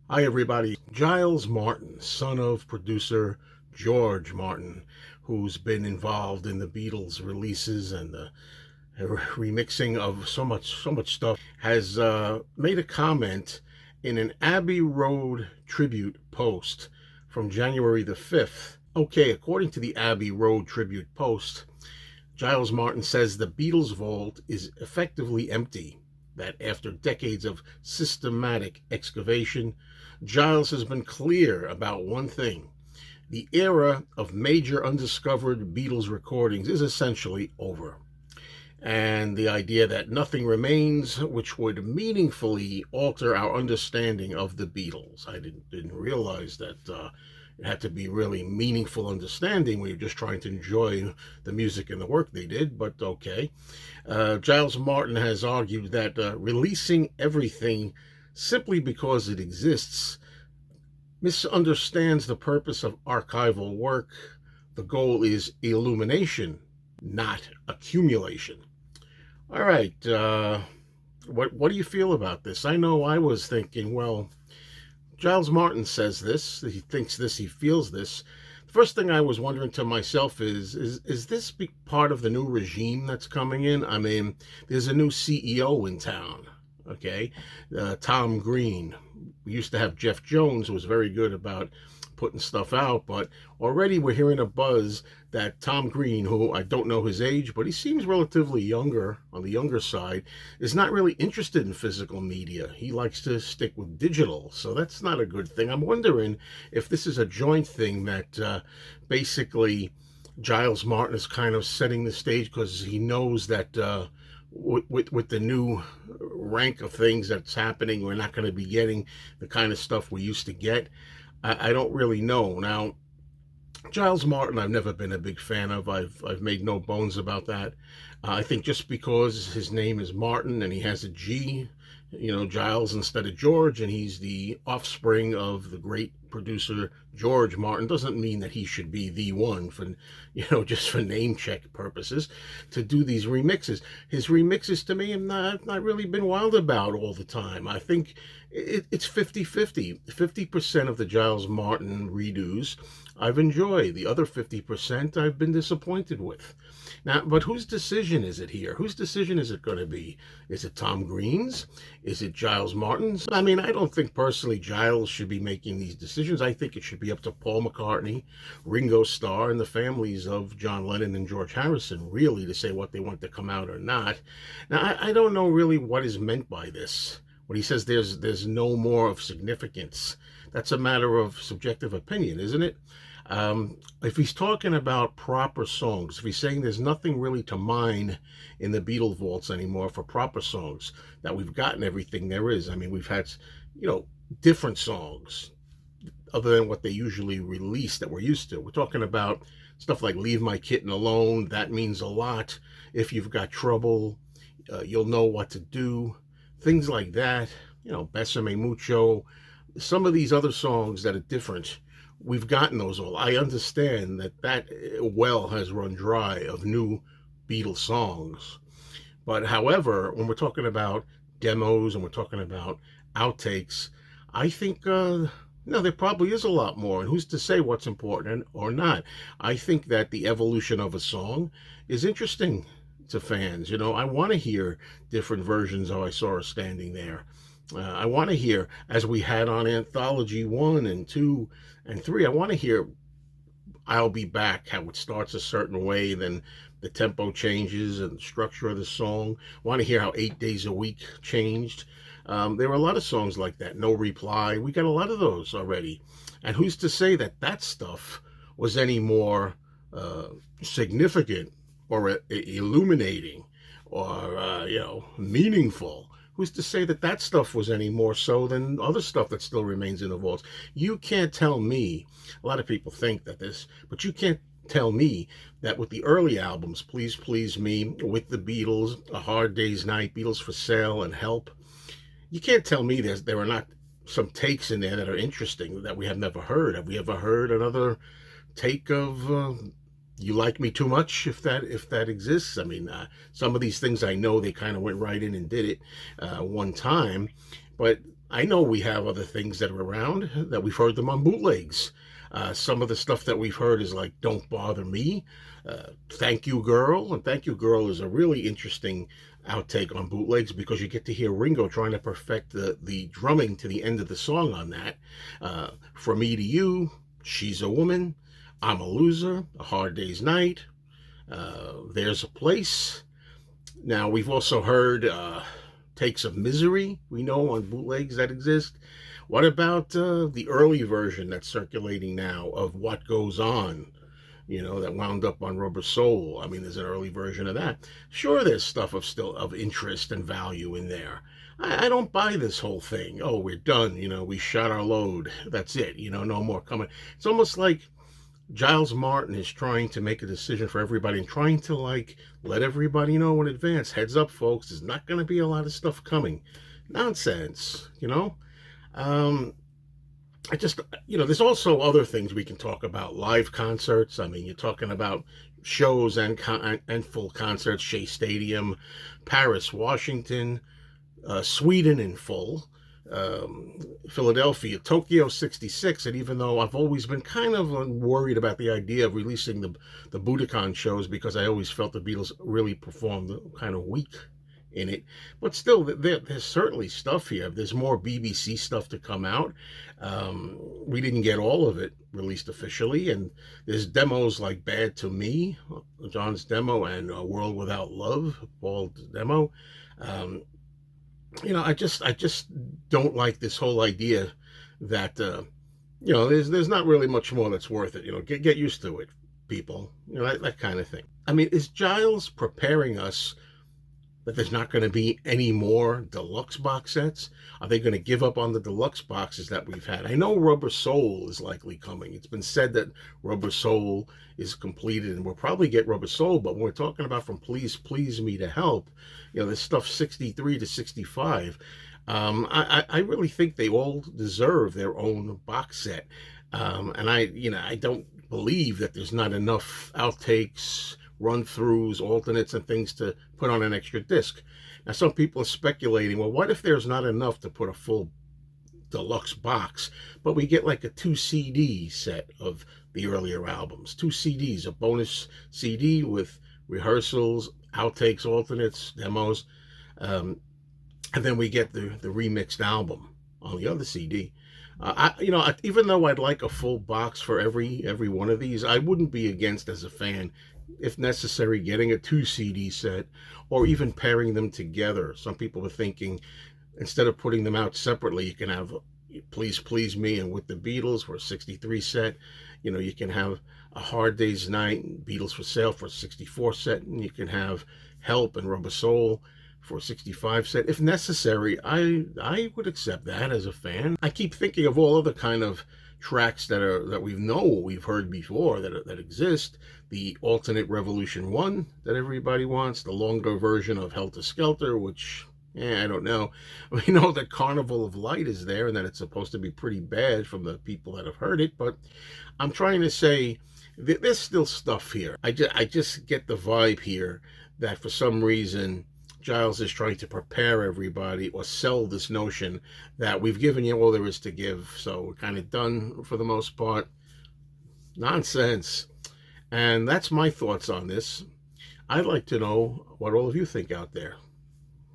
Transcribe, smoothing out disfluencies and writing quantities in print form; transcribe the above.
Hi, everybody. Giles Martin, son of producer George Martin, who's been involved in the Beatles releases and the remixing of so much stuff, has made a comment in an Abbey Road Tribute post from January the 5th. Okay, according to the Abbey Road Tribute post, Giles Martin says the Beatles vault is effectively empty, that after decades of systematic excavation, Giles has been clear about one thing. The era of major undiscovered Beatles recordings is essentially over. And the idea that nothing remains which would meaningfully alter our understanding of the Beatles. I didn't realize that it had to be really meaningful understanding when you're just trying to enjoy the music and the work they did, but okay. Giles Martin has argued that releasing everything simply because it exists misunderstands the purpose of archival work. The goal is illumination, not accumulation. All right, what do you feel about this? I know I was thinking, well, Giles Martin says this, he thinks this, he feels this. The first thing I was wondering to myself is this part of the new regime that's coming in? I mean, there's a new CEO in town, okay? Tom Green. We used to have Jeff Jones, who was very good about putting stuff out, but already we're hearing a buzz that Tom Green, who I don't know his age, but he seems relatively younger, on the younger side, is not really interested in physical media. He likes to stick with digital, so that's not a good thing. I'm wondering if this is a joint thing that basically Giles Martin is kind of setting the stage because he knows that with the new rank of things that's happening, we're not going to be getting the kind of stuff we used to get. I don't really know. Now, Giles Martin, I've never been a big fan of. I've made no bones about that. I think just because his name is Martin and he has a G, Giles instead of George, and he's the offspring of the great producer George Martin, doesn't mean that he should be the one for, just for name check purposes to do these remixes. His remixes to me have not really been wild about all the time. I think it's 50-50. 50% of the Giles Martin redos I've enjoyed. The other 50% I've been disappointed with. Now, but whose decision is it here? Whose decision is it going to be? Is it Tom Green's? Is it Giles Martin's? I mean, I don't think personally Giles should be making these decisions. I think it should be up to Paul McCartney, Ringo Starr, and the families of John Lennon and George Harrison, really, to say what they want to come out or not. Now, I don't know really what is meant by this. When he says there's no more of significance, that's a matter of subjective opinion, isn't it? If he's talking about proper songs, if he's saying there's nothing really to mine in the Beatles vaults anymore for proper songs, that we've gotten everything there is. I mean, we've had, different songs other than what they usually release that we're used to. We're talking about stuff like Leave My Kitten Alone. That means a lot. If You've Got Trouble, You'll Know What to Do. Things like that. Besame Mucho. Some of these other songs that are different, we've gotten those all. I understand that well has run dry of new Beatles songs. But however, when we're talking about demos and we're talking about outtakes, I think there probably is a lot more. And who's to say what's important or not? I think that the evolution of a song is interesting to fans. I want to hear different versions of I Saw Her Standing There. I want to hear, as we had on Anthology 1 and 2 and 3, I want to hear I'll Be Back, how it starts a certain way, then the tempo changes and the structure of the song. I want to hear how 8 Days a Week changed. There were a lot of songs like that. No Reply. We got a lot of those already. And who's to say that stuff was any more significant or illuminating or, meaningful? Who's to say that stuff was any more so than other stuff that still remains in the vaults? You can't tell me, a lot of people think that this, but you can't tell me that with the early albums, Please Please Me, With the Beatles, A Hard Day's Night, Beatles for Sale, and Help, you can't tell me there are not some takes in there that are interesting that we have never heard. Have we ever heard another take of You Like Me Too Much, if that exists? I mean, some of these things I know they kind of went right in and did it one time, but I know we have other things that are around that we've heard them on bootlegs. Some of the stuff that we've heard is like "Don't Bother Me," "Thank You Girl," and "Thank You Girl" is a really interesting outtake on bootlegs because you get to hear Ringo trying to perfect the drumming to the end of the song on that. "From Me to You," "She's a Woman," "I'm a Loser," "A Hard Day's Night," "There's a Place." Now we've also heard takes of "Misery," we know on bootlegs that exist. What about the early version that's circulating now of "What Goes On"? That wound up on Rubber Soul. I mean, there's an early version of that. Sure, there's stuff of still of interest and value in there. I don't buy this whole thing. Oh, we're done. We shot our load. That's it. No more coming. It's almost like Giles Martin is trying to make a decision for everybody and trying to like let everybody know in advance. Heads up, folks. There's not going to be a lot of stuff coming. Nonsense. Um, I just, there's also other things we can talk about. Live concerts. I mean, you're talking about shows and full concerts. Shea Stadium, Paris, Washington, Sweden in full, Philadelphia, Tokyo 66. And even though I've always been kind of worried about the idea of releasing the Budokan shows because I always felt the Beatles really performed kind of weak in it. But still, there's certainly stuff here. There's more BBC stuff to come out. We didn't get all of it released officially, and there's demos like "Bad to Me," John's demo, and "World Without Love," Paul's demo. Um, I just don't like this whole idea that there's not really much more that's worth it. Get used to it, people. That kind of thing. I mean, is Giles preparing us that there's not going to be any more deluxe box sets? Are they going to give up on the deluxe boxes that we've had? I know Rubber Soul is likely coming. It's been said that Rubber Soul is completed and we'll probably get Rubber Soul, but when we're talking about from Please Please Me to Help, this stuff 63 to 65. I really think they all deserve their own box set. And I don't believe that there's not enough outtakes, run-throughs, alternates, and things to put on an extra disc. Now, some people are speculating, well, what if there's not enough to put a full deluxe box, but we get like a 2 CD set of the earlier albums, 2 CDs, a bonus CD with rehearsals, outtakes, alternates, demos, and then we get the remixed album on the other CD. Even though I'd like a full box for every one of these, I wouldn't be against, as a fan, if necessary, getting a 2 CD set or even pairing them together. Some people are thinking instead of putting them out separately, you can have Please Please Me and With the Beatles for a 63 set. You can have A Hard Day's Night, Beatles for Sale for a 64 set, and you can have Help and Rubber Soul for a 65 set. If necessary, I would accept that as a fan. I keep thinking of all other kind of tracks that we've heard before that exist. The alternate Revolution 1 that everybody wants, the longer version of Helter Skelter, which I don't know. We know that Carnival of Light is there and that it's supposed to be pretty bad from the people that have heard it, but I'm trying to say there's still stuff here. I just get the vibe here that for some reason Giles is trying to prepare everybody or sell this notion that we've given you all there is to give, so we're kind of done for the most part. Nonsense. And that's my thoughts on this. I'd like to know what all of you think out there.